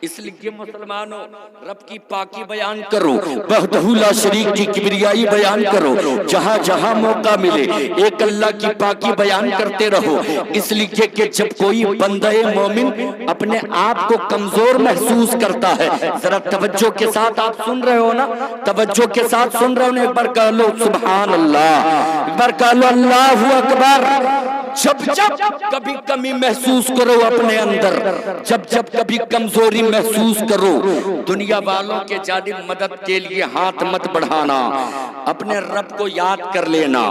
اس لیے مسلمانوں رب کی پاکی بیان کرو، وحدہ لا شریک کی کبریائی بیان کرو، جہاں جہاں موقع ملے ایک اللہ کی پاکی بیان کرتے رہو۔ اس لیے کہ جب کوئی بندہ مومن اپنے آپ کو کمزور محسوس کرتا ہے، ذرا توجہ کے ساتھ آپ سن رہے ہو نا، توجہ کے ساتھ سن رہے ہو نا، ایک بار کہہ لو سبحان اللہ، ایک بار کہہ لو اللہ اکبر۔ جب جب کبھی کمی محسوس کرو اپنے اندر، جب جب کبھی کمزوری محسوس کرو، دنیا والوں کے جانب مدد کے لیے ہاتھ مت بڑھانا، اپنے رب کو یاد کر لینا،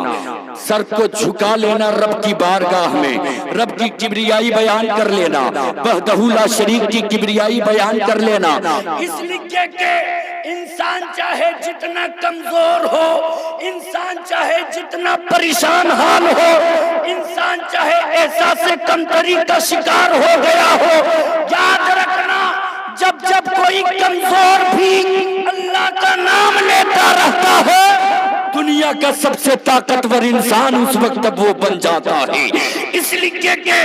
سر کو جھکا لینا رب کی بارگاہ میں، رب کی کبریائی بیان کر لینا، وحدہ لا شریک کی کبریائی بیان کر لینا۔ اس لیے کہ انسان چاہے جتنا کمزور ہو، انسان چاہے جتنا پریشان حال ہو، انسان چاہے احساس کمتری کا شکار ہو گیا ہو، یاد رکھنا جب جب کوئی کمزور بھی اللہ کا نام لیتا رہتا ہے، دنیا کا سب سے طاقتور انسان اس وقت وہ بن جاتا ہے۔ اس لیے کہ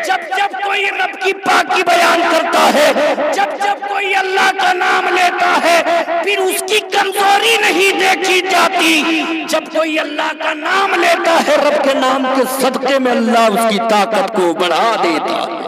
جب جب کوئی رب کی پاکی بیان کرتا ہے، جب جب کوئی اللہ کا نام لیتا ہے، پھر اس کی کمزوری نہیں دیکھی جاتی۔ جب کوئی اللہ کا نام لیتا ہے، رب کے نام کے صدقے میں اللہ اس کی طاقت کو بڑھا دیتا ہے۔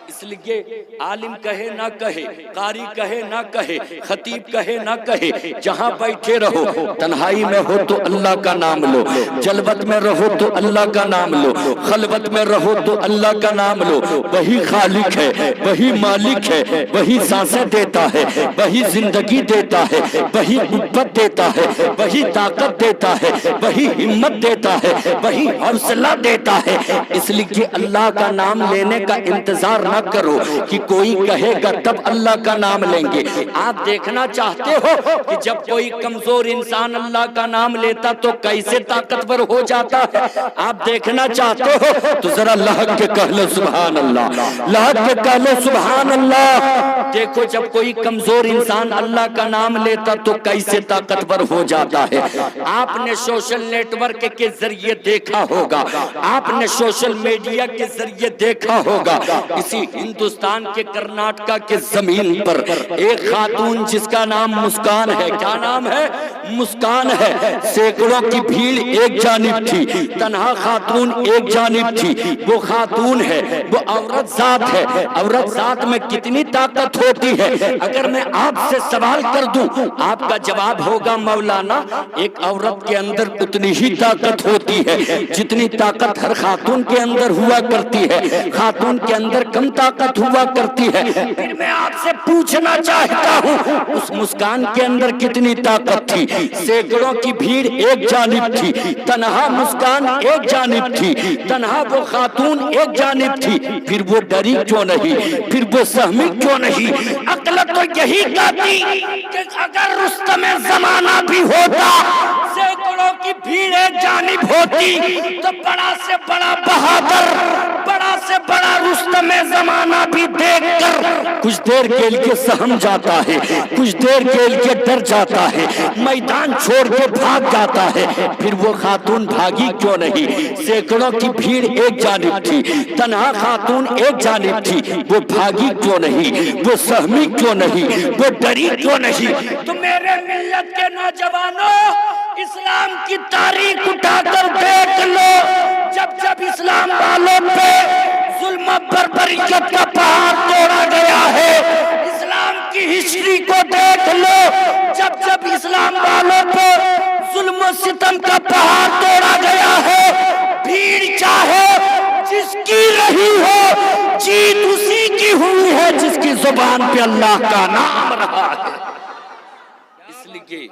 اس لیے عالم کہے نہ کہے، قاری کہے نہ کہے، خطیب کہے نہ کہے، جہاں بیٹھے رہو، تنہائی میں ہو تو اللہ کا نام لو، جلوت میں رہو تو اللہ کا نام لو، خلوت میں رہو تو اللہ کا نام لو۔ وہی خالق ہے، وہی مالک ہے، وہی سانسیں دیتا ہے، وہی زندگی دیتا ہے، وہی قوت دیتا ہے، وہی طاقت دیتا ہے، وہی ہمت دیتا ہے، وہی حوصلہ دیتا ہے۔ اس لیے اللہ کا نام لینے کا انتظار نہ کرو کہ کوئی کہے گا تب اللہ کا نام لیں گے۔ آپ دیکھنا چاہتے ہو کہ جب کوئی کمزور انسان اللہ کا نام لیتا تو کیسے طاقتور ہو جاتا ہے؟ آپ دیکھنا چاہتے ہو تو ذرا لہک کے کہہ لو سبحان اللہ، لہک کے کہہ لو سبحان اللہ۔ دیکھو جب کوئی کمزور انسان اللہ کا نام لیتا تو کیسے طاقتور ہو جاتا ہے۔ آپ نے سوشل نیٹ ورک کے ذریعے دیکھا ہوگا، آپ نے سوشل میڈیا کے ذریعے دیکھا ہوگا، اسی ہندوستان کے کرناٹکا کے زمین پر ایک خاتون جس کا نام مسکان ہے، کیا نام ہے؟ مسکان ہے۔ سینکڑوں کی بھیڑ ایک جانب تھی، تنہا خاتون ایک جانب تھی۔ وہ خاتون ہے، وہ عورت ذات ہے۔ عورت ذات میں کتنی طاقت ہوتی ہے؟ اگر میں آپ سے سوال کر دوں، آپ کا جواب ہوگا مولانا ایک عورت کے اندر اتنی ہی طاقت ہوتی ہے جتنی طاقت ہر خاتون کے اندر ہوا کرتی ہے، خاتون کے اندر کم طاقت ہوا کرتی ہے۔ پھر میں آپ سے پوچھنا چاہتا ہوں اس مسکان کے اندر کتنی طاقت تھی؟ سینکڑوں کی بھیڑ ایک جانب تھی، تنہا مسکان ایک جانب تھی، تنہا وہ خاتون ایک جانب تھی، پھر وہ ڈری کیوں نہیں؟ پھر وہ سہمی کیوں نہیں؟ عقل تو یہی کہتی کہ اگر رستم زمانہ بھی ہوتا، سینکڑوں کی بھیڑ ایک جانب ہوتی، تو بڑا سے بڑا بہادر، بڑا سے بڑا رستم زمانہ بھی دیکھ کر کچھ دیر کے لیے سہم جاتا ہے، کچھ دیر کے لیے ڈر جاتا ہے، میدان چھوڑ کے بھاگ جاتا ہے۔ پھر وہ خاتون بھاگی کیوں نہیں؟ سینکڑوں کی بھیڑ ایک جانب تھی، تنہا خاتون ایک جانب تھی، وہ بھاگی کیوں نہیں؟ وہ سہمی کیوں نہیں؟ وہ ڈری کیوں نہیں؟ تو میرے ملت کے نوجوانوں، اسلام کی تاریخ اٹھا کر دیکھ لو، جب جب اسلام والوں پہ ظلم بربریت کا پہاڑ توڑا گیا ہے، اسلام کی ہسٹری کو دیکھ لو، جب جب اسلام والوں پہ ظلم و ستم کا پہاڑ توڑا گیا ہے، بھیڑ چاہے جس کی رہی ہو، جیت اسی کی ہوئی ہے جس کی زبان پہ اللہ کا نام رہا ہے۔ اس لیے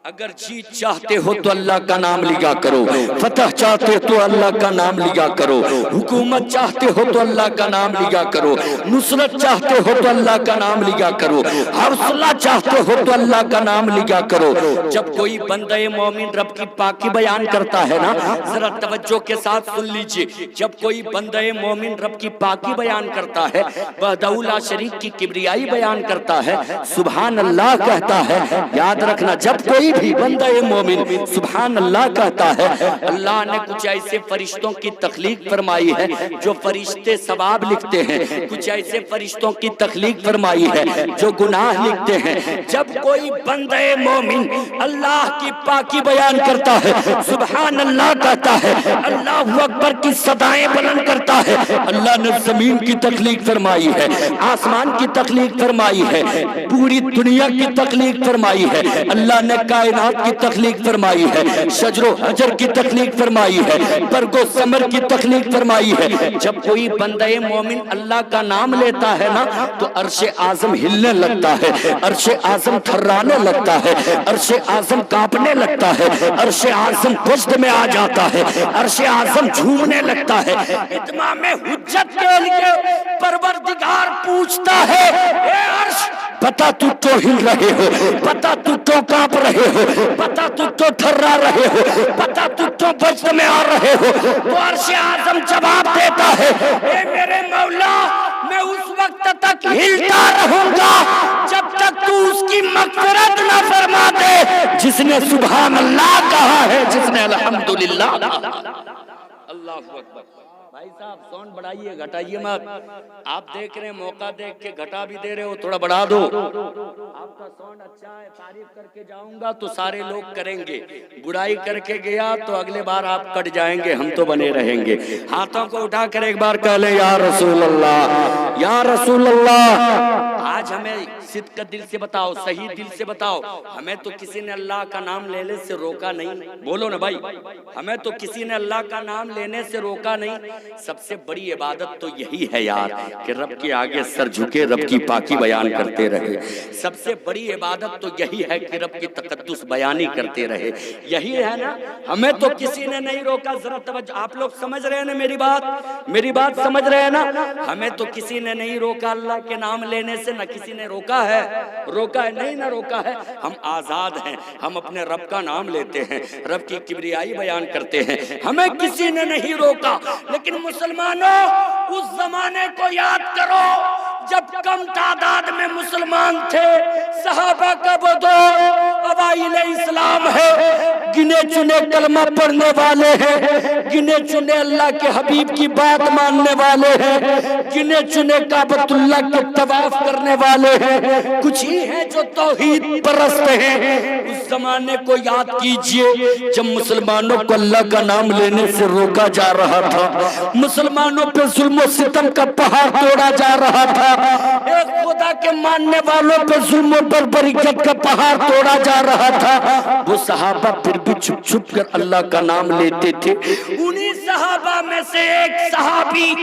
اگر جیت چاہتے ہو تو اللہ کا نام لیا کرو، فتح چاہتے تو اللہ کا نام لیا کرو، حکومت چاہتے ہو تو اللہ کا نام لیا کرو، نصرت چاہتے ہو تو اللہ کا نام لیا کرو، حوصلہ چاہتے ہو تو اللہ کا نام لیا کرو۔ جب کوئی بندہ مومن رب کی پاکی بیان کرتا ہے نا، ذرا توجہ کے ساتھ سن لیجئے، جب کوئی بندہ مومن رب کی پاکی بیان کرتا ہے، وحدہ لا شریک کی کبریائی بیان کرتا ہے، سبحان اللہ کہتا ہے، یاد رکھنا جب کوئی کوئی بھی بندہ مومن سبحان اللہ کہتا ہے، اللہ نے کچھ ایسے فرشتوں کی تخلیق فرمائی ہے جو فرشتے ثواب لکھتے ہیں، کچھ ایسے فرشتوں کی تخلیق فرمائی ہے جو گناہ لکھتے ہیں۔ جب کوئی بندہ مومن اللہ کی پاکی بیان کرتا ہے، سبحان اللہ کہتا ہے، اللہ اکبر کی صدائیں بلند کرتا ہے، اللہ نے زمین کی تخلیق فرمائی ہے، آسمان کی تخلیق فرمائی ہے، پوری دنیا کی تخلیق فرمائی ہے، اللہ نے کائنات کی تخلیق فرمائی ہے، شجر و حجر کی تخلیق فرمائی ہے، برگ و ثمر کی تخلیق فرمائی ہے۔ جب کوئی بندہ مومن اللہ کا نام لیتا ہے نا تو عرش اعظم ہلنے لگتا ہے، عرش اعظم تھرانے لگتا ہے، عرش اعظم کانپنے لگتا ہے، عرش اعظم پشت میں آ جاتا ہے، عرش اعظم جھومنے لگتا ہے۔ اتمام حجت کے لیے پروردگار پوچھتا ہے، اے عرش بتا تو کیوں ہل رہے ہو، بتا تو کیوں کانپ رہے ہو، بتا تو کیوں تھرا رہے ہو، بتا تو کیوں پشت میں آ رہے ہو۔ تو عرش اعظم جواب دیتا ہے، اے میرے مولا میں اس وقت تک ہلتا رہوں گا جب تک تو اس کی مغفرت نہ فرما دے جس نے سبحان اللہ کہا ہے، جس نے الحمدللہ۔ اللہ اکبر۔ بھائی صاحب ساؤنڈ بڑھائیے گھٹائیے مت، آپ دیکھ رہے ہیں موقع دیکھ کے گھٹا بھی دے رہے ہو، تھوڑا بڑھا دو۔ آپ کا ساؤنڈ اچھا ہے، تعریف کر کے جاؤں گا تو سارے لوگ کریں گے، برائی کر کے گیا تو اگلے بار آپ کٹ جائیں گے، ہم تو بنے رہیں گے۔ ہاتھوں کو اٹھا کر ایک بار کہہ لیں یا رسول اللہ، یا رسول اللہ۔ آج ہمیں صدق کا دل سے بتاؤ، صحیح دل سے بتاؤ، ہمیں تو کسی نے اللہ کا نام لینے سے روکا نہیں، بولو نا بھائی، ہمیں تو کسی نے اللہ کا نام لینے سے روکا نہیں۔ سب سے بڑی عبادت تو یہی ہے یار کہ رب کے آگے سر جھکے رب کی پاکی بیان کرتے رہے۔ سب سے بڑی عبادت تو یہی ہے کہ رب کی تقدس بیانی کرتے رہے، یہی ہے نا۔ ہمیں تو کسی نے نہیں روکا، ذرا توجہ، آپ لوگ سمجھ رہے ہیں نا میری بات سمجھ رہے ہیں نا۔ ہمیں تو کسی نے نہیں روکا اللہ کے نام لینے سے، نہ کسی نے روکا ہے نہیں نہ روکا ہے۔ ہم آزاد ہیں، ہم اپنے رب کا نام لیتے ہیں، رب کی کبریائی بیان کرتے ہیں، ہمیں کسی نے نہیں روکا۔ لیکن مسلمانوں اس زمانے کو یاد کرو جب کم تعداد میں مسلمان تھے، صحابہ کا وہ دور اوائل اسلام ہے، گنے چنے کلمہ پڑھنے والے ہیں، گنے چنے اللہ کے حبیب کی بات ماننے والے ہیں، گنے چنے کعبۃ اللہ کے طواف کرنے والے ہیں، کچھ ہی ہیں جو توحید پرست ہیں۔ اس زمانے کو یاد کیجئے جب مسلمانوں کو اللہ کا نام لینے سے روکا جا رہا تھا، مسلمانوں پہ ظلم و ستم کا پہاڑ توڑا جا رہا تھا، ایک خدا کے ماننے والوں پہ ظلم و بربریت کا پہاڑ توڑا جا رہا تھا، وہ صحابہ پھر بھی چھپ چھپ کر اللہ کا نام لیتے تھے۔ انہی صحابہ میں سے ایک صحابی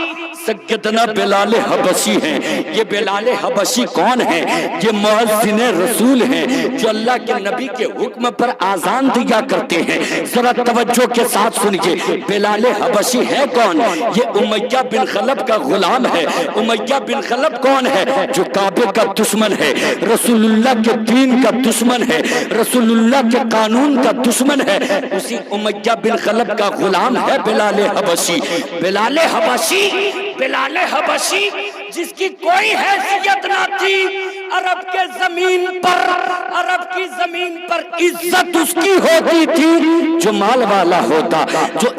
سیدنا بلال حبشی ہیں۔ یہ بلال حبشی کون ہیں؟ یہ مؤذن رسول ہیں جو اللہ کے نبی کے حکم پر آذان دیا کرتے ہیں۔ ذرا توجہ کے ساتھ سنیے، بلال حبشی ہے کون؟ یہ امیہ بن خلف کا غلام ہے۔ امیہ بن خلف کون ہے؟ جو کعبے کا دشمن ہے، رسول اللہ کے دین کا دشمن ہے، رسول اللہ کے قانون کا دشمن ہے۔ اسی امیہ بن خلف کا غلام ہے بلال حبشی۔ بلال حبشی جس کی کوئی حیثیت نہ تھی، عرب کی زمین پر عزت اس کی ہوتی تھی جو مال والا ہوتا، جو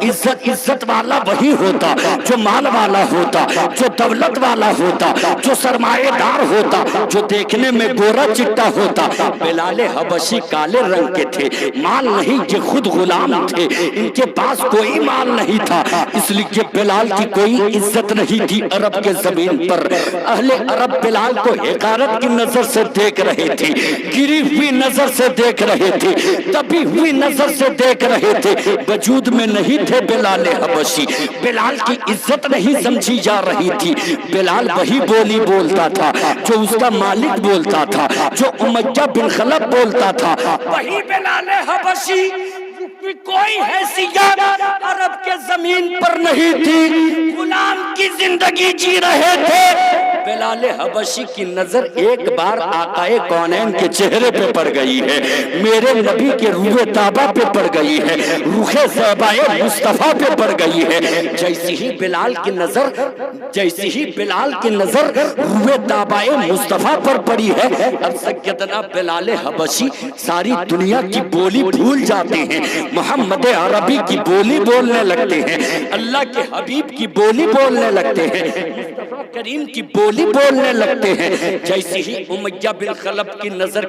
عزت والا وہی ہوتا، جو مال والا ہوتا، جو دولت والا ہوتا، جو سرمایہ دار ہوتا، جو دیکھنے میں گورا چٹا ہوتا۔ بلال حبشی کالے رنگ کے تھے، مال نہیں، یہ خود غلام تھے، ان کے پاس کوئی مال نہیں تھا، اس لیے بلال کی کوئی عزت نہیں تھی عرب کے زمین پر۔ اہل عرب بلال کو حقارت کی نظر سے دیکھ رہے تھے، گری ہوئی نظر سے دیکھ رہے تھے، دبی ہوئی نظر سے دیکھ رہے تھے، وجود میں نہیں تھے بلال حبشی۔ بلال کی عزت نہیں سمجھی جا رہی تھی۔ بلال وہی بولی بولتا تھا جو اس کا مالک بولتا تھا، جو امیہ بن خلف بولتا تھا، وہی بلال حبشی کی کوئی حیثیت عرب کے زمین پر نہیں تھی، غلام کی زندگی جی رہے تھے۔ بلال حبشی کی نظر ایک بار آقائے کونین کے چہرے پہ پڑ گئی ہے، میرے نبی کے روح طابہ پہ پڑ گئی ہے، روح زیبائے مصطفیٰ پہ پڑ گئی ہے۔ جیسی ہی بلال کی نظر روح طابہ مصطفیٰ پر پڑی ہے، اب سیدنا بلال حبشی ساری دنیا کی بولی بھول جاتے ہیں، محمد عربی کی بولی بولنے لگتے ہیں، اللہ کے حبیب کی بولی بولنے لگتے ہیں، مصطفیٰ کریم کی بولی بولنے لگتے ہیں۔ جیسی ہی امیہ بن خلف کی نظر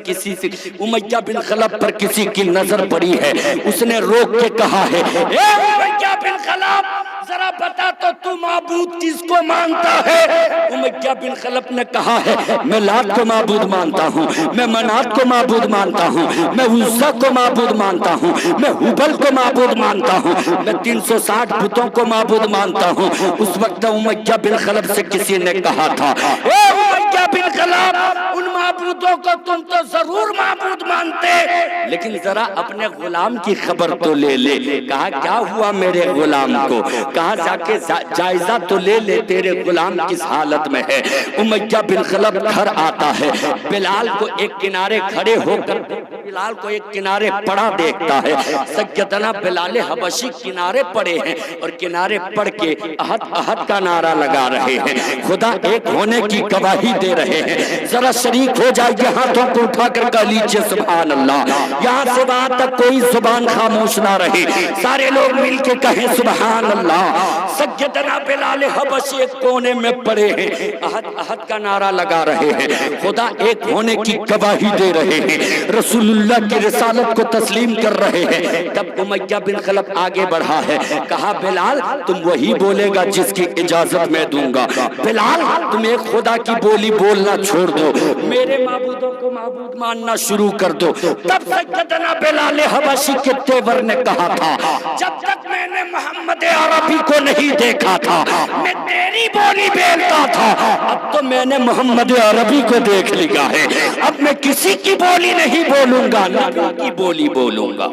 امیہ بن خلف پر کسی کی نظر پڑی ہے، اس نے روک کے کہا ہے، اے امیہ بن خلف ذرا بتا تو معبود کس کو مانتا ہے؟ امیہ بن خلف نے کہا ہے، میں لات کو معبود مانتا ہوں، میں منات کو معبود مانتا ہوں، میں عزا کو معبود مانتا ہوں، میں حبل کو معبود مانتا ہوں، میں 360 بتوں کو معبود مانتا ہوں۔ اس وقت امیہ بن خلف سے کسی نے کہا تھا، اے امیہ بن خلف ان معبودوں کو تم تو ضرور معبود مانتے، لیکن ذرا اپنے غلام کی خبر تو لے لے۔ کہا کیا ہوا میرے غلام کو؟ کہا جا کے جائزہ تو لے لے تیرے غلام کس حالت میں ہے۔ امیہ بن خلف گھر آتا ہے، بلال کو ایک کنارے کھڑے ہو کر بلال کو ایک کنارے پڑا دیکھتا ہے۔ سیدنا بلال حبشی کنارے پڑے ہیں اور کنارے پڑ کے احد احد کا نعرہ لگا رہے ہیں، خدا ایک ہونے کی گواہی دے رہے ہیں۔ ذرا شریک ہو جائے، ہاتھوں کو اٹھا کر کہہ لیجئے سبحان اللہ۔ یہاں سے وہاں تک کوئی زبان خاموش نہ رہے، سارے لوگ مل کے کہیں سبحان اللہ۔ سیدنا بلال حبشی ایک کونے میں پڑے ہیں، احد احد کا نعرہ لگا رہے ہیں، خدا ایک ہونے کی گواہی دے رہے ہیں، رسول اللہ کی رسالت کو تسلیم کر رہے ہیں۔ تب امیہ بن خلف آگے بڑھا ہے، کہا بلال تم وہی بولے گا جس کی اجازت میں دوں گا، بلال تم ایک خدا کی بولی بولنا چھوڑ دو، میرے معبودوں کو معبود ماننا شروع کر دو۔ تب سیدنا بلال حبشی کے تیور نے کہا تھا، جب تک میں نے محمد عربی کو نہیں دیکھا تھا میں تیری بولی بولتا تھا، اب تو میں نے محمد عربی کو دیکھ لیا ہے، اب میں کسی کی بولی نہیں بولوں گا، نبی کی بولی بولوں گا۔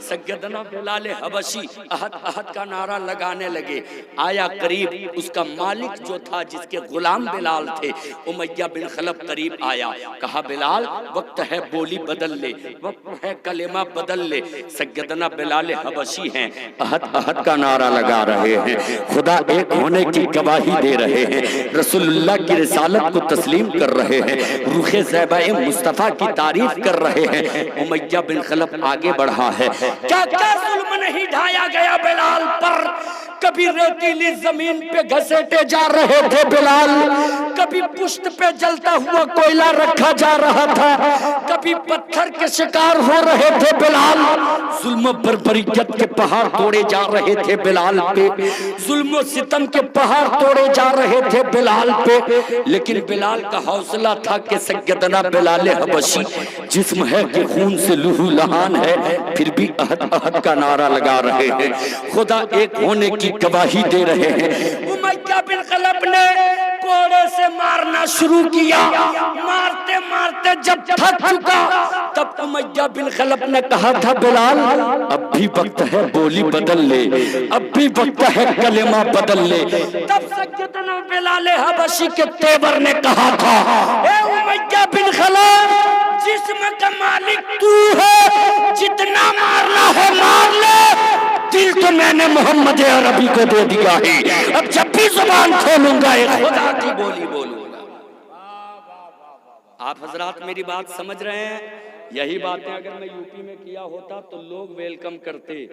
سیدنا بلال حبشی احد احد کا نعرہ لگانے لگے، آیا قریب اس کا مالک جو تھا جس کے غلام بلال تھے، امیہ بن خلف قریب آیا، کہا بلال وقت ہے بولی بدل لے، وقت ہے کلمہ بدل لے۔ سیدنا بلال حبشی ہیں، احد احد کا نعرہ لگا رہے ہیں، خدا ایک ہونے کی گواہی دے رہے ہیں، رسول اللہ کی رسالت کو تسلیم کر رہے ہیں، روح زیبہ مصطفیٰ کی تعریف کر رہے ہیں۔ امیہ بن خلف آگے بڑھا ہے، کیا کیا ظلم نہیں ڈھایا گیا بلال پر؟ کبھی ریتیلی زمین پہ گھسیٹے جا رہے تھے بلال، کبھی پشت پہ جلتا ہوا کوئلہ رکھا جا رہا تھا، کبھی پتھر کے شکار ہو رہے تھے بلال، ظلم و بربریت کے پہاڑ توڑے جا رہے تھے بلال پہ، ظلم و ستم کے پہاڑ توڑے جا رہے تھے بلال پہ، لیکن بلال کا حوصلہ تھا کہ سیدنا بلال حبشی جسم ہے کہ خون سے لہو لہان ہے، پھر بھی احد احد کا نعرہ لگا رہے ہیں، خدا ایک ہونے کی گواہی دے رہے ہیں۔ امیہ بن خلف نے کوڑے سے مارنا شروع کیا، مارتے مارتے جب تھک چکا تب امیہ بن خلف نے کہا تھا بلال اب بھی وقت ہے بولی بدل لے، اب بھی وقت ہے کلمہ بدل لے۔ تب سیدنا بلال حبشی کے تیور نے کہا تھا، اے امیہ بن خلف جسم کا مالک تو ہے، جتنا مارنا ہے مار لے، دل تو میں نے محمد عربی کو دے دیا ہے، اب جب بھی زبان کھولوں گا ایک خدا کی بولی بولوں گا۔ آپ حضرات میری بات سمجھ رہے ہیں؟ یہی باتیں اگر میں یوپی میں کیا ہوتا تو لوگ ویلکم کرتے،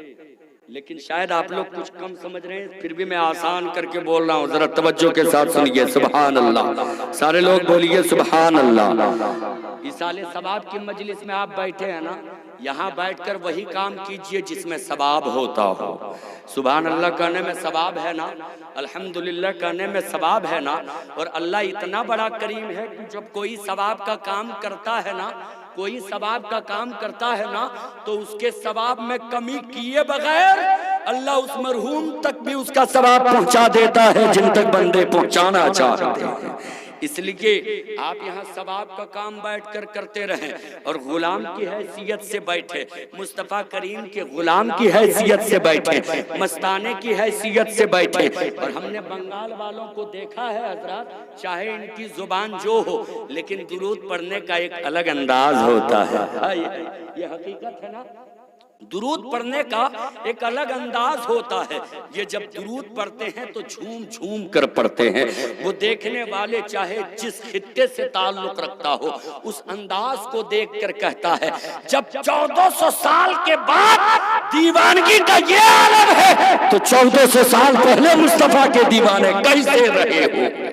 لیکن شاید آپ لوگ کچھ کم سمجھ رہے ہیں، پھر بھی میں آسان کر کے بول رہا ہوں، ذرا توجہ کے ساتھ سنیے سبحان اللہ، سارے لوگ بولیے سبحان اللہ۔ ایصال ثواب کی مجلس میں آپ بیٹھے ہیں نا، یہاں بیٹھ کر وہی کام کیجئے جس میں ثواب ہوتا ہو۔ سبحان اللہ کہنے میں ثواب ہے نا، الحمدللہ کہنے میں ثواب ہے نا، اور اللہ اتنا بڑا کریم ہے کہ جب کوئی ثواب کا کام کرتا ہے نا، کوئی ثواب کا کام کرتا ہے نا تو اس کے ثواب میں کمی کیے بغیر اللہ اس مرحوم تک بھی اس کا ثواب پہنچا دیتا ہے جن تک بندے پہنچانا چاہتے ہیں۔ اس لیے آپ یہاں ثواب کا کام بیٹھ کر کرتے رہیں اور غلام کی حیثیت سے بیٹھے، مصطفیٰ کریم کے غلام کی حیثیت سے بیٹھے، مستانے کی حیثیت سے بیٹھے۔ اور ہم نے بنگال والوں کو دیکھا ہے حضرات، چاہے ان کی زبان جو ہو لیکن درود پڑھنے کا ایک الگ انداز ہوتا ہے۔ یہ حقیقت ہے نا، درود پڑھنے کا ایک الگ انداز ہوتا ہے۔ یہ جب درود پڑھتے ہیں تو جھوم جھوم کر پڑھتے ہیں، وہ دیکھنے والے چاہے جس خطے سے تعلق رکھتا ہو اس انداز کو دیکھ کر کہتا ہے جب 1400 سال کے بعد دیوانگی کا یہ عالم ہے تو 1400 سال پہلے مصطفیٰ کے دیوانے کیسے رہے ہو۔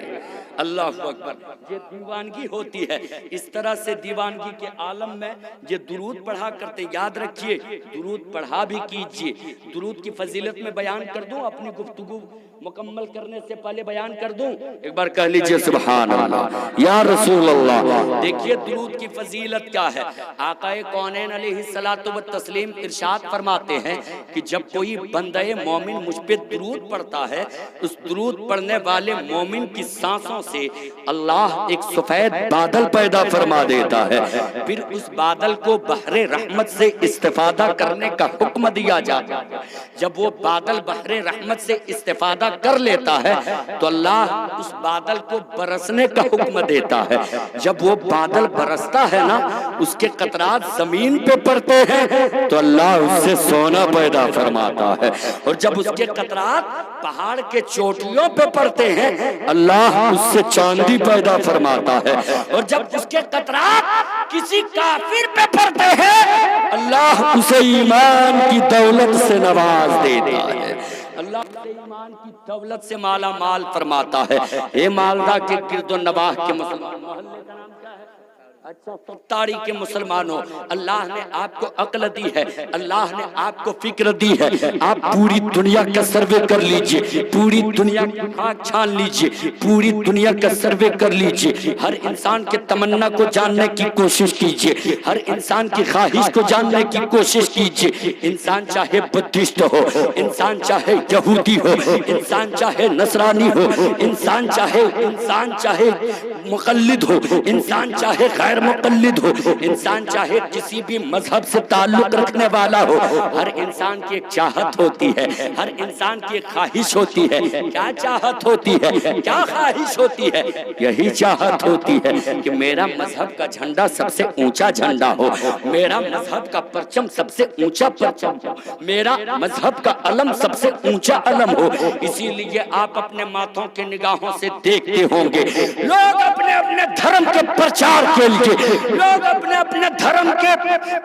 اللہ اکبر، یہ دیوانگی ہوتی ہے۔ اس طرح سے دیوانگی کے عالم میں یہ درود پڑھا کرتے، یاد رکھیے درود پڑھا بھی کیجئے۔ درود کی فضیلت میں بیان کر دوں، اپنی گفتگو مکمل کرنے سے پہلے بیان کر دوں، ایک بار کہہ لیجئے سبحان اللہ یا رسول اللہ۔ دیکھیے درود کی فضیلت کیا ہے۔ آقا کونین علیہ الصلوۃ والتسلیم ارشاد فرماتے ہیں کہ جب کوئی بندہ مومن مجھ پہ درود پڑھتا ہے، اس درود پڑھنے والے مومن کی سانسوں سے اللہ ایک سفید بادل پیدا فرما دیتا ہے، پھر اس بادل کو بحر رحمت سے استفادہ کرنے کا حکم دیا جاتا ہے۔ جب وہ بادل بحر رحمت سے استفادہ کر لیتا ہے تو اللہ اس بادل کو برسنے کا حکم دیتا ہے۔ جب وہ بادل برستا ہے نا، اس کے قطرات زمین پہ پڑتے ہیں تو اللہ اس سے سونا پیدا فرماتا ہے، اور جب اس کے قطرات پہاڑ کے چوٹیوں پہ پڑتے ہیں اللہ اس سے چاندی پیدا فرماتا ہے، اور جب اس کے قطرات کسی کافر پہ پڑتے ہیں اللہ اسے ایمان کی دولت سے نواز دیتا ہے، اللہ اسے ایمان کی دولت سے مالا مال فرماتا ہے۔ اے مالدہ کے گرد و نواح کے مسلمان، محلے کا نام کیا ہے؟ اچھا ستاری کے مسلمانوں، اللہ نے آپ کو عقل دی ہے، اللہ نے آپ کو فکر دی ہے، آپ پوری دنیا کا سروے کر لیجئے، پوری دنیا کی خاک چھان لیجئے، پوری دنیا کا سروے کر لیجئے، ہر انسان کے تمنا کو جاننے کی کوشش کیجئے، ہر انسان کی خواہش کو جاننے کی کوشش کیجئے۔ انسان چاہے بدھسٹ ہو، انسان چاہے یہودی ہو، انسان چاہے نصرانی ہو، انسان چاہے مقلد ہو، انسان چاہے غیر مقلد ہو، انسان چاہے کسی بھی مذہب سے تعلق رکھنے والا ہو، ہر انسان کی ایک چاہت ہوتی ہے، ہر انسان کی ایک خواہش ہوتی ہے۔ کیا چاہت ہوتی ہے، کیا خواہش ہوتی ہے؟ یہی چاہت ہوتی ہے کہ میرا مذہب کا جھنڈا سب سے اونچا جھنڈا ہو، میرا مذہب کا پرچم سب سے اونچا پرچم ہو، میرا مذہب کا علم سب سے اونچا علم ہو۔ اسی لیے آپ اپنے ماتھوں کے نگاہوں سے دیکھتے ہوں گے لوگ اپنے اپنے دھرم کے پرچار کے لیے، لوگ اپنے اپنے دھرم کے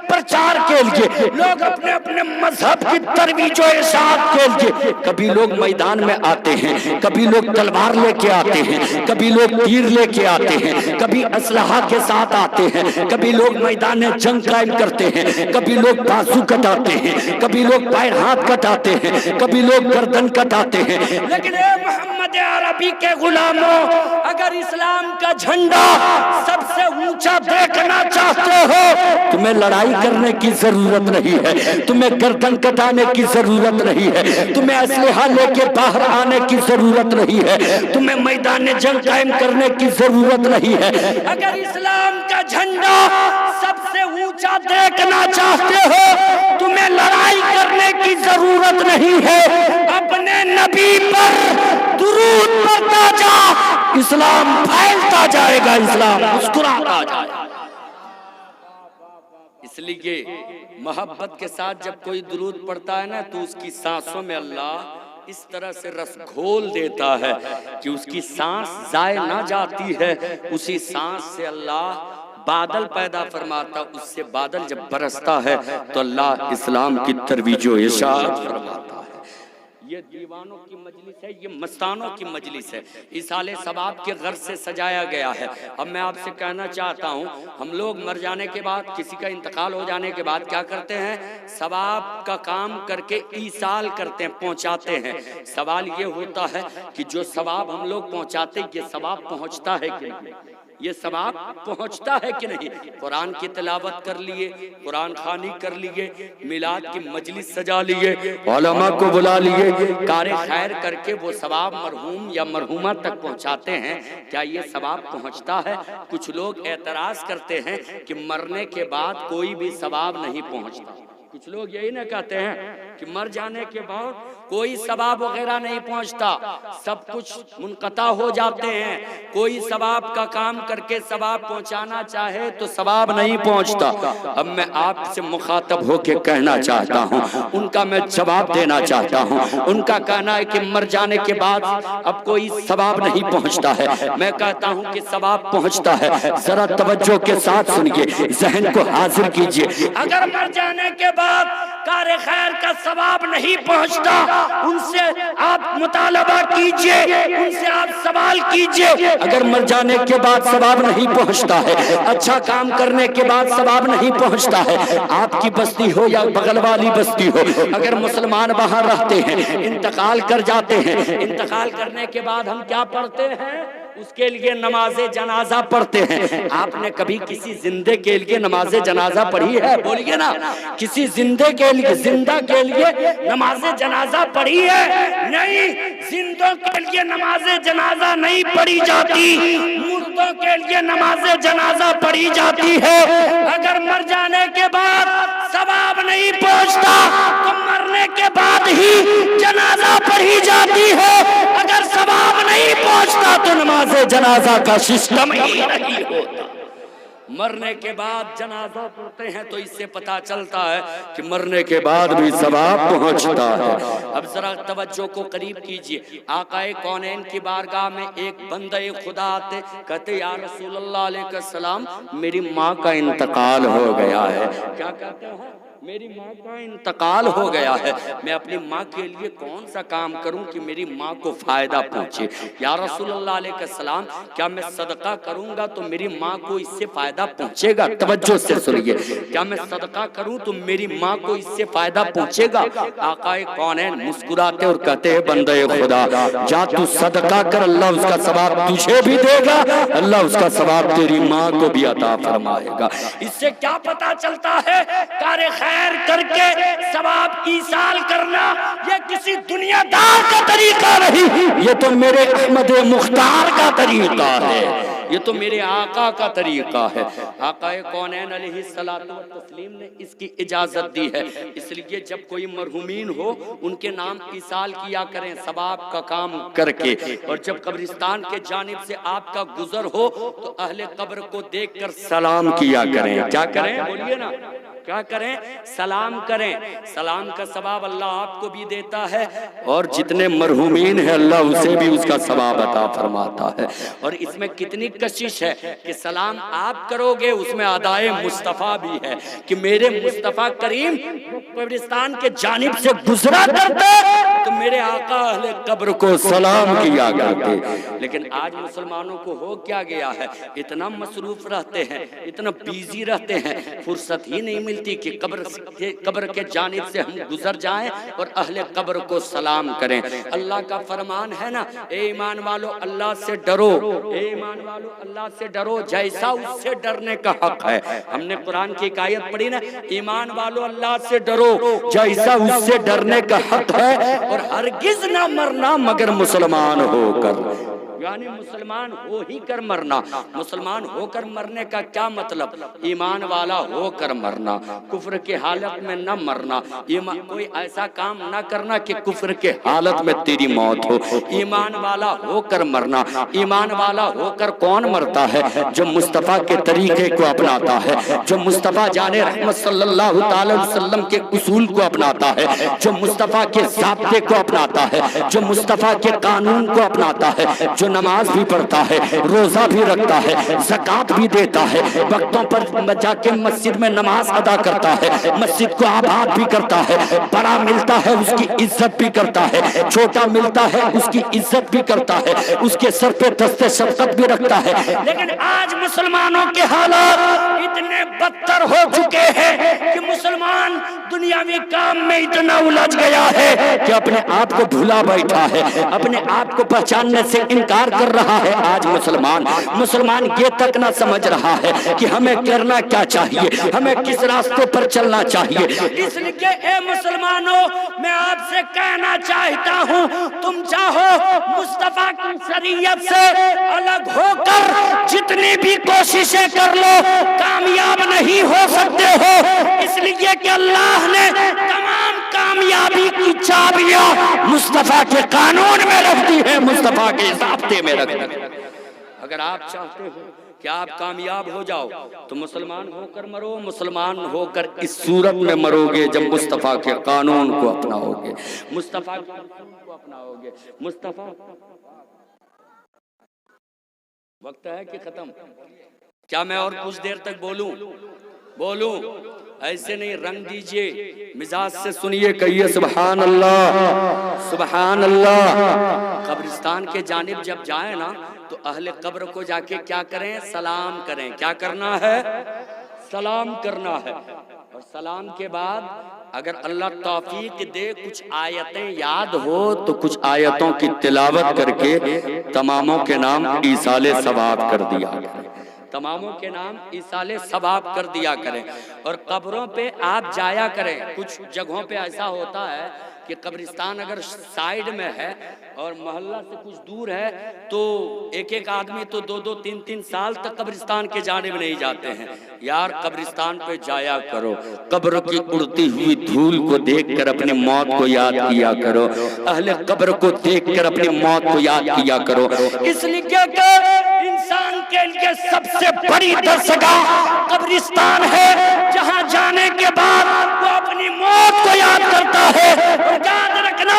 پرچار کے لیے، لوگ اپنے اپنے مذہب کی ترویج و ارشاد کے لیے کبھی لوگ میدان میں آتے ہیں، کبھی لوگ تلوار لے کے آتے ہیں، کبھی لوگ تیر لے کے آتے ہیں، کبھی اسلحہ کے ساتھ آتے ہیں، کبھی لوگ میدان جنگ قائم کرتے ہیں، کبھی لوگ بازو کٹاتے ہیں، کبھی لوگ پیر ہاتھ کٹاتے ہیں، کبھی لوگ گردن کٹاتے ہیں۔ لیکن اے محمد عربی کے غلاموں، اگر اسلام کا جھنڈا سب سے اونچا دیکھنا چاہتے ہو تمہیں لڑائی کرنے کی ضرورت نہیں ہے، تمہیں گردن کٹانے کی ضرورت نہیں ہے، تمہیں اسلحہ لے کے باہر آنے کی ضرورت نہیں ہے، تمہیں میدان جنگ قائم کرنے کی ضرورت نہیں ہے۔ اگر اسلام کا جھنڈا سب سے اونچا دیکھنا چاہتے ہو تمہیں لڑائی کرنے کی ضرورت نہیں ہے، اپنے نبی پر درود پڑھتا جا، اسلام پھیلتا جائے گا، اسلام مسکراتا جائے گا۔ اس لیے محبت کے ساتھ جب کوئی درود پڑھتا ہے نا تو اس کی سانسوں میں اللہ اس طرح سے رس گھول دیتا ہے کہ اس کی سانس ضائع نہ جاتی ہے، اسی سانس سے اللہ بادل پیدا فرماتا، اس سے بادل جب برستا ہے تو اللہ اسلام کی ترویج و ارشاد فرماتا ہے۔ یہ دیوانوں کی مجلس ہے، یہ مستانوں کی مجلس ہے، ایصال ثواب کے غرض سے سجایا گیا ہے۔ اب میں آپ سے کہنا چاہتا ہوں، ہم لوگ مر جانے کے بعد، کسی کا انتقال ہو جانے کے بعد کیا کرتے ہیں؟ ثواب کا کام کر کے ایصال کرتے ہیں، پہنچاتے ہیں۔ سوال یہ ہوتا ہے کہ جو ثواب ہم لوگ پہنچاتے ہیں یہ ثواب پہنچتا ہے کہ نہیں؟ یہ ثواب پہنچتا ہے کہ نہیں؟ قرآن کی تلاوت کر لیے، قرآن خوانی کر لیے، میلاد کی مجلس سجا لیے، علماء کو بلا لیے، کار خیر کر کے وہ ثواب مرحوم یا مرحومہ تک پہنچاتے ہیں، کیا یہ ثواب پہنچتا ہے؟ کچھ لوگ اعتراض کرتے ہیں کہ مرنے کے بعد کوئی بھی ثواب نہیں پہنچتا۔ کچھ لوگ یہی نہ کہتے ہیں کہ مر جانے کے بعد کوئی ثواب وغیرہ نہیں پہنچتا، سب کچھ منقطع ہو جاتے ہیں، کوئی ثواب کا کام کر کے ثواب پہنچانا چاہے تو ثواب نہیں پہنچتا۔ اب میں آپ سے مخاطب ہو کے کہنا چاہتا ہوں، ان کا میں جواب دینا چاہتا ہوں۔ ان کا کہنا ہے کہ مر جانے کے بعد اب کوئی ثواب نہیں پہنچتا ہے، میں کہتا ہوں کہ ثواب پہنچتا ہے۔ ذرا توجہ کے ساتھ سنیے، ذہن کو حاضر کیجئے۔ اگر مر جانے کے بعد کار خیر کا ثواب نہیں پہنچتا، ان سے آپ مطالبہ کیجئے، ان سے آپ سوال کیجئے۔ اگر مر جانے کے بعد ثواب نہیں پہنچتا ہے، اچھا کام کرنے کے بعد ثواب نہیں پہنچتا ہے، آپ کی بستی ہو یا بغل والی بستی ہو، اگر مسلمان وہاں رہتے ہیں، انتقال کر جاتے ہیں، انتقال کرنے کے بعد ہم کیا پڑھتے ہیں؟ اس کے لیے نماز جنازہ پڑھتے ہیں۔ آپ نے کبھی کسی زندے کے لیے نماز جنازہ پڑھی ہے؟ بولیے نا، کسی زندے کے لیے، زندہ کے لیے نماز جنازہ پڑھی ہے؟ نہیں، زندوں کے لیے نماز جنازہ نہیں پڑھی جاتی، مردوں کے لیے نماز جنازہ پڑھی جاتی ہے۔ اگر مر جانے کے بعد ثواب نہیں پہنچتا تو مرنے کے بعد ہی جنازہ پڑھی جاتی ہے۔ اگر ثواب نہیں پہنچتا تو نماز جنازہ کا سسٹم ہی نہیں ہوتا۔ مرنے کے بعد جنازہ پڑھتے ہیں تو اس سے پتا چلتا ہے کہ مرنے کے بعد بھی ثواب پہنچتا ہے۔ اب ذرا توجہ کو قریب کیجئے، آقا کونین کی بارگاہ میں ایک بندہ خدا آتے، کہتے یا رسول اللہ علیہ السلام میری ماں کا انتقال ہو گیا ہے۔ کیا کہتے ہیں؟ میری ماں کا انتقال ہو گیا ہے، میں اپنی ماں کے لیے کون سا کام کروں کہ میری ماں کو فائدہ پہنچے؟ یا رسول اللہ علیہ السلام کیا میں صدقہ کروں گا تو میری ماں کو اس سے فائدہ پہنچے گا؟ توجہ سے سنیے، کیا میں صدقہ کروں تو میری ماں کو اس سے فائدہ پہنچے گا؟ آقا کونین مسکراتے اور کہتے ہیں بندے خدا جا تو صدقہ کر، اللہ اس کا ثواب تجھے بھی دے گا، اللہ اس کا ثواب تیری ماں کو بھی عطا فرمائے گا۔ اس سے کیا پتا چلتا ہے؟ کار خیر کر کے ثواب ایصال کرنا یہ کسی دنیا دار کا طریقہ نہیں، یہ تو میرے احمد مختار کا طریقہ ہے، یہ تو میرے آقا کا طریقہ ہے۔ آقا کونین علیہ الصلوۃ والتسلیم نے اس کی اجازت دی ہے، اس لیے جب کوئی مرحومین ہو ان کے نام ایصال کیا کریں ثواب کا کام کر کے، اور جب قبرستان کے جانب سے آپ کا گزر ہو تو اہل قبر کو دیکھ کر سلام کیا کریں۔ کیا کریں؟ بولیے نا، کیا کریں؟ سلام کریں۔ سلام کا ثواب اللہ آپ کو بھی دیتا ہے اور جتنے مرحومین ہیں اللہ اسے بھی اس کا ثواب عطا فرماتا ہے۔ اور اس میں کتنی کشش ہے کہ سلام آپ کرو گے، اس میں ادائے مصطفیٰ بھی ہے کہ میرے مصطفیٰ کریم قبرستان کے جانب سے گزرا کرتے تو میرے آقا اہل قبر کو سلام کیا کرتے۔ لیکن آج مسلمانوں کو ہو کیا گیا ہے، اتنا مصروف رہتے ہیں، اتنا بیزی رہتے ہیں، فرصت ہی نہیں ملتی کہ قبر کے جانب سے ہم گزر جائیں اور اہل قبر کو سلام کریں۔ اللہ کا فرمان ہے نا، اے ایمان والو اللہ سے ڈرو، اے ایمان والو اللہ سے ڈرو جیسا اس سے ڈرنے کا حق ہے۔ ہم نے قرآن کی ایک آیت پڑھی نا، ایمان والو اللہ سے ڈرو جیسا اس سے ڈرنے کا حق ہے، اور ہرگز نہ مرنا مگر مسلمان ہو کر، یعنی مسلمان ہو ہی کر مرنا۔ مسلمان ہو کر مرنے کا کیا مطلب؟ ایمان والا ہو کر مرنا، کفر کے حالت میں نہ مرنا، کوئی ایسا کام نہ کرنا کہ کفر کے حالت میں تیری موت ہو، ایمان والا ہو کر مرنا۔ ایمان والا ہو کر کون مرتا ہے؟ جو مصطفیٰ کے طریقے کو اپناتا ہے، جو مصطفیٰ جان رحمت صلی اللہ تعالی وسلم کے اصول کو اپناتا ہے، جو مصطفیٰ کے ضابطے کو اپناتا ہے، جو مصطفیٰ کے قانون کو اپناتا ہے، جو نماز بھی پڑھتا ہے، روزہ بھی رکھتا ہے، زکوٰۃ بھی دیتا ہے، وقتوں پر جا کے مسجد میں نماز ادا کرتا ہے، مسجد کو آباد بھی کرتا ہے، بڑا ملتا ہے اس کی عزت بھی کرتا ہے، چھوٹا ملتا ہے اس کی عزت بھی کرتا ہے، اس کے سر پہ دست شفقت بھی رکھتا ہے۔ لیکن آج مسلمانوں کے حالات اتنے بدتر ہو چکے ہیں کہ مسلمان دنیا دنیاوی کام میں اتنا الجھ گیا ہے کہ اپنے آپ کو بھولا بیٹھا ہے، اپنے آپ کو پہچاننے سے انکار کر رہا ہے۔ آج مسلمان یہ تک نہ سمجھ رہا ہے کہ ہمیں کرنا کیا چاہیے، ہمیں کس راستے پر چلنا چاہیے۔ اس لیے اے مسلمانوں، میں آپ سے کہنا چاہتا ہوں، تم چاہو مصطفیٰ کی شریعت سے الگ ہو کر جتنی بھی کوششیں کر لو، کامیاب نہیں ہو سکتے ہو، اس لیے کہ اللہ نے تمام کامیابی کی چابیاں مصطفیٰ کے قانون میں رکھ دی ہے، مصطفیٰ کے ضابطے میں رکھ دی۔ اگر آپ چاہتے ہو کہ آپ کامیاب ہو جاؤ تو مسلمان ہو کر مرو، مسلمان ہو کر اس صورت میں مرو گے جب مصطفیٰ کے قانون کو اپناؤ گے، مصطفیٰ کے قانون کو اپناؤ گے۔ مصطفیٰ وقت ہے کہ ختم؟ کیا میں اور کچھ دیر تک بولوں؟ ایسے نہیں، رنگ دیجئے، مزاج سے سنیے، کہیے سبحان اللہ سبحان اللہ۔ قبرستان کے جانب جب جائیں نا تو اہل قبر کو جا کے کیا کریں؟ سلام کریں۔ کیا کرنا ہے؟ سلام کرنا ہے۔ اور سلام کے بعد اگر اللہ توفیق دے کچھ آیتیں یاد ہو تو کچھ آیتوں کی تلاوت کر کے تماموں کے نام ایصال ثواب کر دیا کریں، تماموں کے نام ایصال ثواب کر دیا کریں۔ اور قبروں پہ آپ جایا کریں۔ کچھ جگہوں پہ ایسا ہوتا ہے کہ قبرستان اگر سائیڈ میں ہے اور محلہ سے کچھ دور ہے تو ایک آدمی تو 2-3 سال تک قبرستان کے جانب نہیں جاتے ہیں۔ یار قبرستان پہ جایا کرو، قبر کی اڑتی ہوئی دھول کو دیکھ کر اپنی موت کو یاد کیا کرو، اہل قبر کو دیکھ کر اپنی موت کو یاد کیا کرو۔ اس لیے کہ انسان کے لیے سب سے بڑی درسگاہ قبرستان ہے، جہاں جانے کے بعد وہ اپنی موت کو یاد کرتا ہے۔ یاد رکھنا،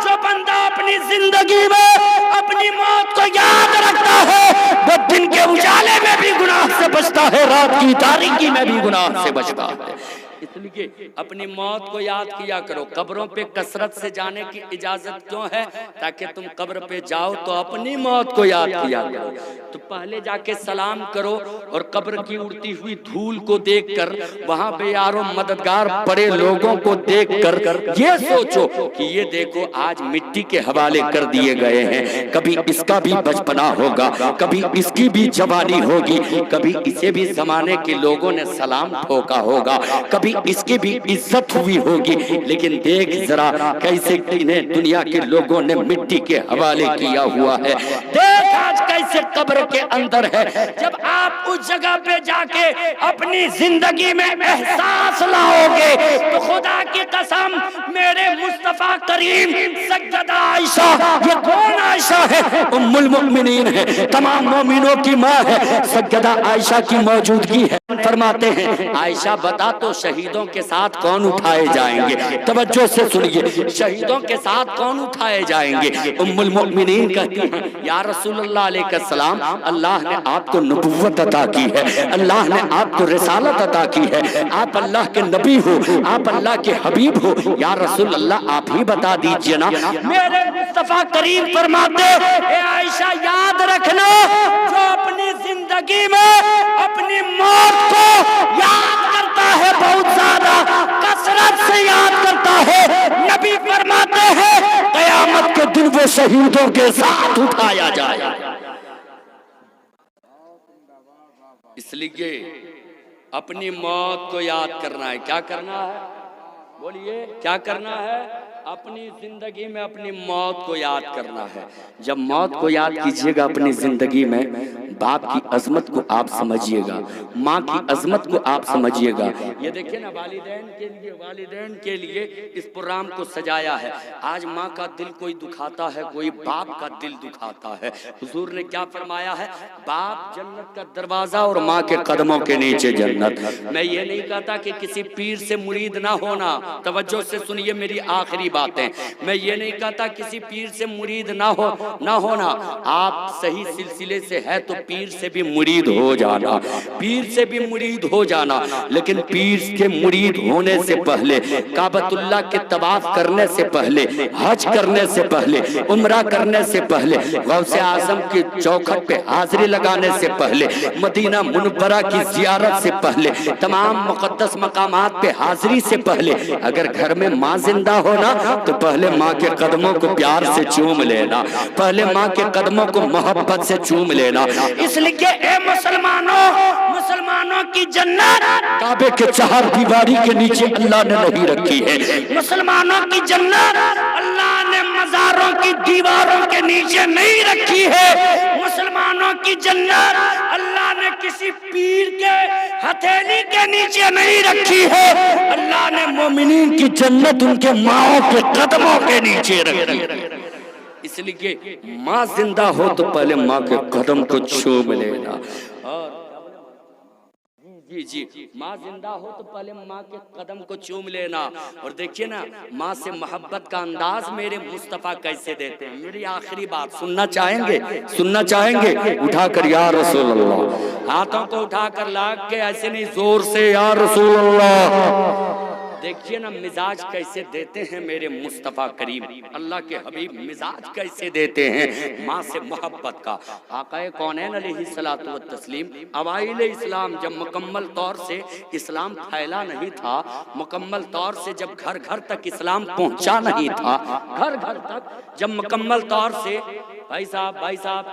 جو بندہ اپنی زندگی میں اپنی موت کو یاد رکھتا ہے وہ دن کے اجالے میں بھی گناہ سے بچتا ہے، رات کی تاریکی میں بھی گناہ سے بچتا ہے۔ اس لیے اپنی موت کو یاد کیا کرو۔ قبروں پہ کثرت سے جانے کی اجازت کیوں ہے؟ تاکہ تم قبر پہ جاؤ تو اپنی موت کو یاد کیا کرو۔ تو پہلے جا کے سلام کرو اور قبر کی اڑتی ہوئی دھول کو دیکھ کر، وہاں پہ یاروں مددگار پڑے لوگوں کو دیکھ کر یہ سوچو کہ یہ دیکھو آج مٹی کے حوالے کر دیے گئے ہیں، کبھی اس کا بھی بچپنا ہوگا، کبھی اس کی بھی جوانی ہوگی، کبھی اسے بھی زمانے کے لوگوں نے سلام ٹھوکا ہوگا، کبھی اس کی بھی عزت ہوئی ہوگی، لیکن دیکھ ذرا کیسے انہیں دنیا کے لوگوں نے مٹی کے حوالے کیا ہوا ہے۔ دیکھ آج کیسے قبر کے اندر ہے۔ جب آپ اس جگہ پہ جا کے اپنی زندگی میں احساس لاؤ گے تو خدا کی قسم میرے مصطفیٰ کریم سیدہ عائشہ، یہ کون عائشہ ہے؟ ام المؤمنین ہے، تمام مومنوں کی ماں ہے، سیدہ عائشہ کی موجودگی ہے۔ فرماتے ہیں عائشہ بتا تو شہیدوں کے ساتھ کون اٹھائے جائیں گے؟ توجہ سے سنیے، شہیدوں کے ساتھ کون اٹھائے جائیں گے؟ ام المؤمنین کہتی ہیں یا رسول اللہ علیہ السلام، اللہ نے آپ کو نبوت عطا کی ہے، اللہ نے آپ کو رسالت عطا کی ہے، آپ اللہ کے نبی ہو، آپ اللہ کے حبیب ہو، یا رسول اللہ آپ ہی بتا دیجئے نا۔ میرے مصطفیٰ کریم فرماتے اے عائشہ یاد رکھنا، جو اپنی زندگی میں اپنی موت کو یاد کرتا ہے، بہت زیادہ کثرت سے یاد کرتا ہے، نبی فرماتے ہیں قیامت کے دن وہ شہیدوں کے ساتھ اٹھایا جائے۔ اس لیے اپنی موت کو یاد کرنا ہے۔ کیا کرنا ہے؟ بولیے کیا کرنا ہے؟ اپنی زندگی میں اپنی موت کو یاد کرنا ہے۔ جب موت کو یاد کیجئے گا اپنی زندگی میں، باپ کی عظمت کو آپ سمجھیے گا، ماں کی عظمت کو آپ سمجھیے گا۔ یہ دیکھیں نا والدین کے لیے اس پروگرام کو سجایا ہے۔ آج ماں کا دل کوئی دکھاتا ہے، کوئی باپ کا دل دکھاتا ہے۔ حضور نے کیا فرمایا ہے؟ باپ جنت کا دروازہ اور ماں کے قدموں کے نیچے جنت۔ میں یہ نہیں کہتا کہ کسی پیر سے مرید نہ ہونا، توجہ سے سنیے میری آخری باتیں، میں یہ نہیں کہتا کسی پیر سے مرید نہ ہونا، آپ صحیح سلسلے سے ہے تو پیر سے بھی مرید ہو جانا، پیر سے بھی مرید ہو جانا، لیکن پیر کے مرید ہونے سے پہلے، کعبۃ اللہ کے طواف کرنے سے پہلے، حج کرنے سے پہلے، عمرہ کرنے سے پہلے، غوث اعظم کی چوکھٹ پہ حاضری لگانے سے پہلے، مدینہ منورہ کی زیارت سے پہلے، تمام مقدس مقامات پہ حاضری سے پہلے، اگر گھر میں ماں زندہ ہونا تو پہلے ماں کے قدموں کو پیار سے چوم لینا، پہلے ماں کے قدموں کو محبت سے چوم لینا۔ اس لیے اے مسلمانوں، مسلمانوں کی جنت کعبے کے چہار دیواری کے نیچے اللہ نے نہیں رکھی ہے، مسلمانوں کی جنت اللہ نے مزاروں کی دیواروں کے نیچے نہیں رکھی ہے، مسلمانوں کی جنت اللہ نے کسی پیر کے ہتھیلی کے نیچے نہیں رکھی ہے، اللہ نے مومنین کی جنت ان کے ماؤں کے قدموں کے نیچے رکھی ہے۔ اس لیے ماں زندہ ہو تو پہلے ماں کے قدم کو چوم لینا، جی ماں زندہ ہو تو پہلے ماں کے قدم کو چوم لینا۔ اور دیکھیے نا ماں سے محبت کا انداز میرے مصطفیٰ کیسے دیتے ہیں۔ میری آخری بات سننا چاہیں گے؟ سننا چاہیں گے؟ اٹھا کر یا رسول اللہ، ہاتھوں کو اٹھا کر لاگ کے ایسے نہیں، زور سے یا رسول اللہ۔ دیکھیے نا مزاج کیسے دیتے ہیں میرے مصطفیٰ کریم، اللہ کے حبیب مزاج کیسے دیتے ہیں ماں سے محبت کا۔ آقا کونین علیہ الصلوۃ والتسلیم اوائل اسلام جب مکمل طور سے اسلام پھیلا نہیں تھا، مکمل طور سے جب گھر گھر تک اسلام پہنچا نہیں تھا، گھر گھر تک جب مکمل طور سے، بھائی صاحب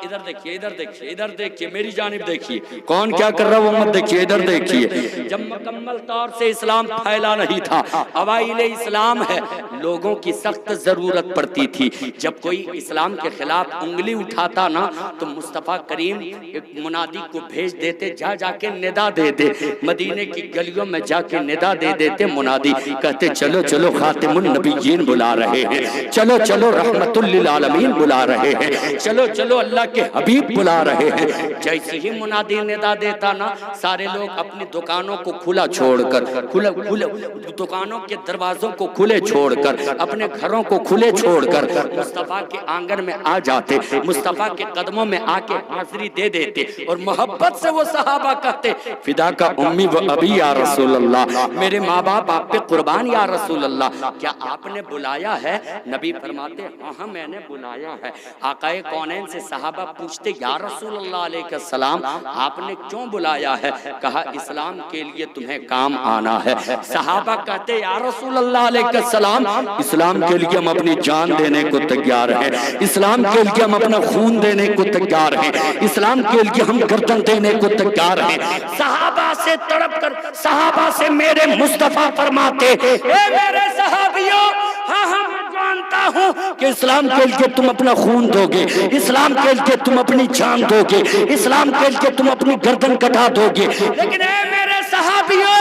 ادھر دیکھیے، ادھر دیکھیے، ادھر دیکھیے، میری جانب دیکھیے، کون کیا کر رہا وہ مت دیکھیے، ادھر دیکھیے۔ جب مکمل طور سے اسلام پھیلا نہیں تھا، اوائل اسلام ہے، لوگوں کی سخت ضرورت پڑتی تھی، جب کوئی اسلام کے خلاف انگلی اٹھاتا نا تو مصطفیٰ کریم ایک منادی کو بھیج دیتے، جا کے ندا دے دے، مدینے کی گلیوں میں جا کے ندا دے دیتے، منادی کہتے چلو خاتم النبیین بلا رہے ہیں، چلو رحمت للعالمین بلا رہے ہیں، چلو اللہ کے حبیب بلا رہے ہیں۔ جیسے ہی منادی ندا دیتا نا، سارے لوگ اپنی دکانوں کو کھلا چھوڑ کر، دکانوں کے دروازوں کو کھلے چھوڑ کر، اپنے گھروں کو کھلے چھوڑ کر مصطفیٰ کے آنگن میں آ جاتے، مصطفیٰ کے قدموں میں آ کے حاضری دے دیتے، اور محبت سے وہ صحابہ کہتے فدا کا امی و ابی یا رسول اللہ، میرے ماں باپ آپ پہ قربان یا رسول اللہ، کیا آپ نے بلایا ہے؟ نبی فرماتے ہاں میں نے بلایا ہے۔ آقا کونین سے صحابہ پوچھتے یا رسول اللہ علیہ السلام آپ نے کیوں بلایا ہے؟ کہا اسلام کے لیے تمہیں کام آنا ہے۔ صحابہ کہتے یا رسول اللہ علیہ السلام اسلام کے لیے ہم اپنی جان دینے کو تیار ہیں، اسلام کے لیے ہم اپنا خون دینے کو تیار ہیں، اسلام کے لیے ہم گردن دینے کو تیار ہیں۔ صحابہ سے تڑپ کر صحابہ سے میرے مصطفیٰ فرماتے اے میرے صحابیوں، ہاں جانتا ہوں کہ اسلام کے لیے تم اپنا خون دو گے، اسلام کے لیے تم اپنی جان دو گے، اسلام کے لیے تم اپنی گردن کٹا دو گے، لیکن اے میرے صحابیوں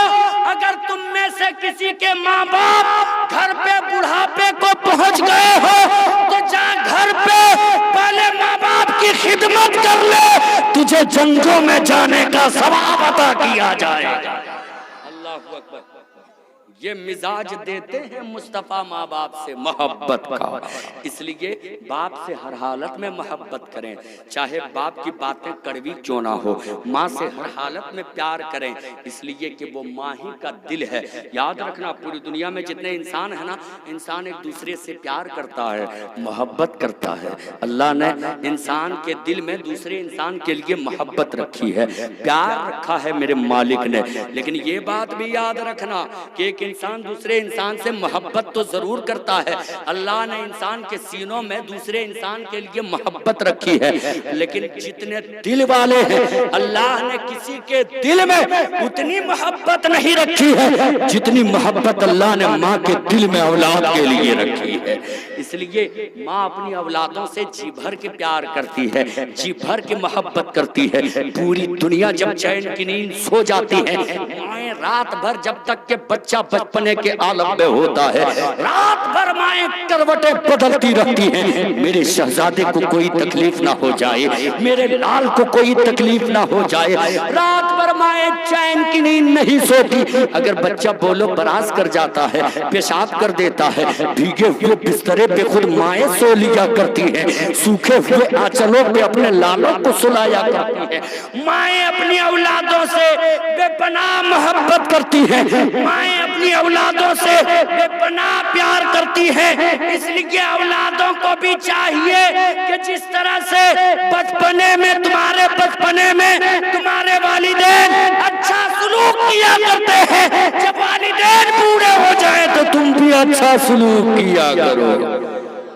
اگر تم میں سے کسی کے ماں باپ گھر پہ بڑھاپے کو پہنچ گئے ہو تو جا گھر پہ پہلے ماں باپ کی خدمت کر لے، تجھے جنگوں میں جانے کا ثواب عطا کیا جائے گا۔ اللہ اکبر۔ یہ مزاج دیتے ہیں مصطفیٰ ماں باپ سے محبت کا، اس لیے باپ سے ہر حالت میں محبت کریں، چاہے باپ کی باتیں کڑوی کیوں نہ ہو، ماں سے ہر حالت میں پیار کریں، اس لیے کہ وہ ماں ہی کا دل ہے۔ یاد رکھنا پوری دنیا میں جتنے انسان ہیں نا، انسان ایک دوسرے سے پیار کرتا ہے، محبت کرتا ہے، اللہ نے انسان کے دل میں دوسرے انسان کے لیے محبت رکھی ہے، پیار رکھا ہے میرے مالک نے، لیکن یہ بات بھی یاد رکھنا کہ ایک انسان دوسرے انسان سے محبت تو ضرور کرتا ہے، اللہ نے انسان کے سینوں میں دوسرے انسان کے لیے محبت رکھی ہے، لیکن جتنے دل والے ہیں اللہ نے کسی کے دل میں اتنی محبت نہیں رکھی ہے جتنی محبت اللہ نے ماں کے دل میں اولاد کے لیے رکھی ہے۔ اس لیے ماں اپنی اولادوں سے جی بھر کے پیار کرتی ہے، جی بھر کے محبت کرتی ہے۔ پوری دنیا جب چین کی نیند سو جاتی ہے، مائیں رات بھر جب تک کہ بچہ بچپنے کے عالم میں ہوتا ہے رات بھر مائیں کروٹیں بدلتی رہتی ہیں، میرے شہزادے کو کوئی تکلیف نہ ہو جائے، میرے لال کو کوئی تکلیف نہ ہو جائے، رات بھر مائیں چین کی نیند نہیں سوتی۔ اگر بچہ بولو براز کر جاتا ہے، پیشاب کر دیتا ہے، بھیگے ہوئے بسترے پہ خود مائیں سو لیا کرتی ہیں، سوکھے ہوئے آنچلوں پہ اپنے لالوں کو سلایا کرتی ہیں۔ مائیں اپنی اولادوں سے بے پناہ محبت کرتی ہیں، مائیں اپنی اولادوں سے بے پناہ پیار کرتی ہیں، اس لیے اولادوں کو بھی چاہیے کہ جس طرح سے بچپنے میں تمہارے والدین اچھا سلوک کیا کرتے ہیں، جب والدین بوڑھے ہو جائیں تو تم بھی اچھا سلوک کیا کرو،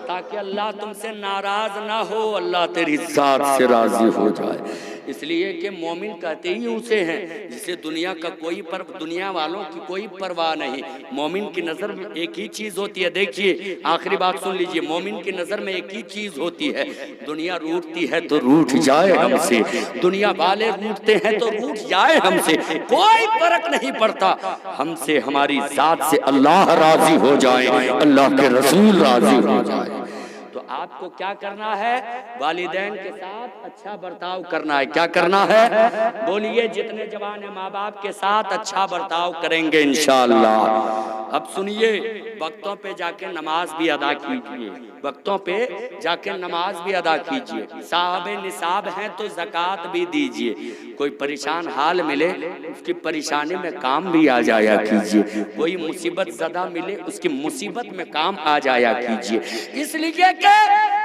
تاکہ اللہ تم سے ناراض نہ ہو، اللہ تیری ذات سے راضی ہو جائے۔ اس لیے کہ مومن کہتے ہی اسے ہیں جسے دنیا والوں کی کوئی پرواہ نہیں۔ مومن کی نظر میں ایک ہی چیز ہوتی ہے، دیکھیے آخری بات سن لیجئے، مومن کی نظر میں ایک ہی چیز ہوتی ہے، دنیا روٹتی ہے تو روٹ جائے ہم سے، دنیا والے روٹتے ہیں تو روٹ جائے ہم سے، کوئی فرق نہیں پڑتا، ہم سے ہماری ذات سے اللہ راضی ہو جائے، اللہ کے رسول راضی ہو جائے۔ تو آپ کو کیا کرنا ہے؟ والدین کے ساتھ اچھا برتاؤ کرنا ہے۔ کیا کرنا ہے؟ بولیے، جتنے جوان ماں باپ کے ساتھ اچھا برتاؤ کریں گے انشاءاللہ۔ اب سنیے، وقتوں پہ جا کے نماز بھی ادا کیجئے، وقتوں پہ جا کے نماز بھی ادا کیجئے، صاحب نصاب ہیں تو زکوٰۃ بھی دیجئے، کوئی پریشان حال ملے اس کی پریشانی میں کام بھی آ جایا کیجئے، کوئی مصیبت زدہ ملے اس کی مصیبت میں کام آ جایا کیجئے، اس لیے کہ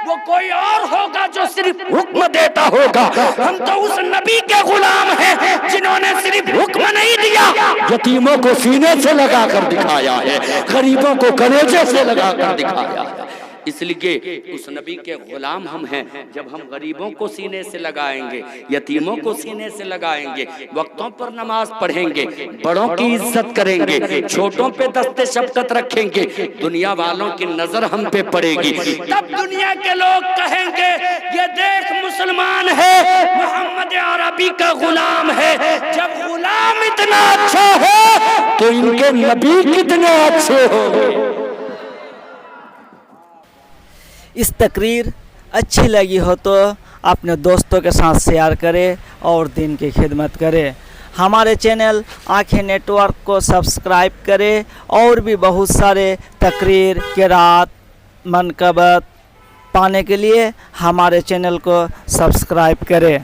وہ کوئی اور ہوگا جو صرف حکم دیتا ہوگا، ہم تو اس نبی کے غلام ہیں جنہوں نے صرف حکم نہیں دیا، یتیموں کو سینے سے لگا کر دکھایا ہے، غریبوں کو کلیجے سے لگا کر دکھایا ہے۔ اس لیے اس نبی کے غلام ہم ہیں، جب ہم غریبوں کو سینے سے لگائیں گے، یتیموں کو سینے سے لگائیں گے، وقتوں پر نماز پڑھیں گے، بڑوں کی عزت کریں گے، چھوٹوں پہ دست شفقت رکھیں گے، دنیا والوں کی نظر ہم پہ پڑے گی، تب دنیا کے لوگ کہیں گے یہ دیکھ مسلمان ہے، محمد عربی کا غلام ہے۔ جب غلام اتنا اچھا ہے تو ان کے نبی کتنے اچھے ہوں گے۔ اس تقریر اچھی لگی ہو تو اپنے دوستوں کے ساتھ شیئر کرے اور دین کی خدمت کرے۔ ہمارے چینل آنکھیں نیٹ ورک کو سبسکرائب کرے اور بھی بہت سارے تقریر، قرات، منقبت پانے کے لیے ہمارے چینل کو سبسکرائب کرے۔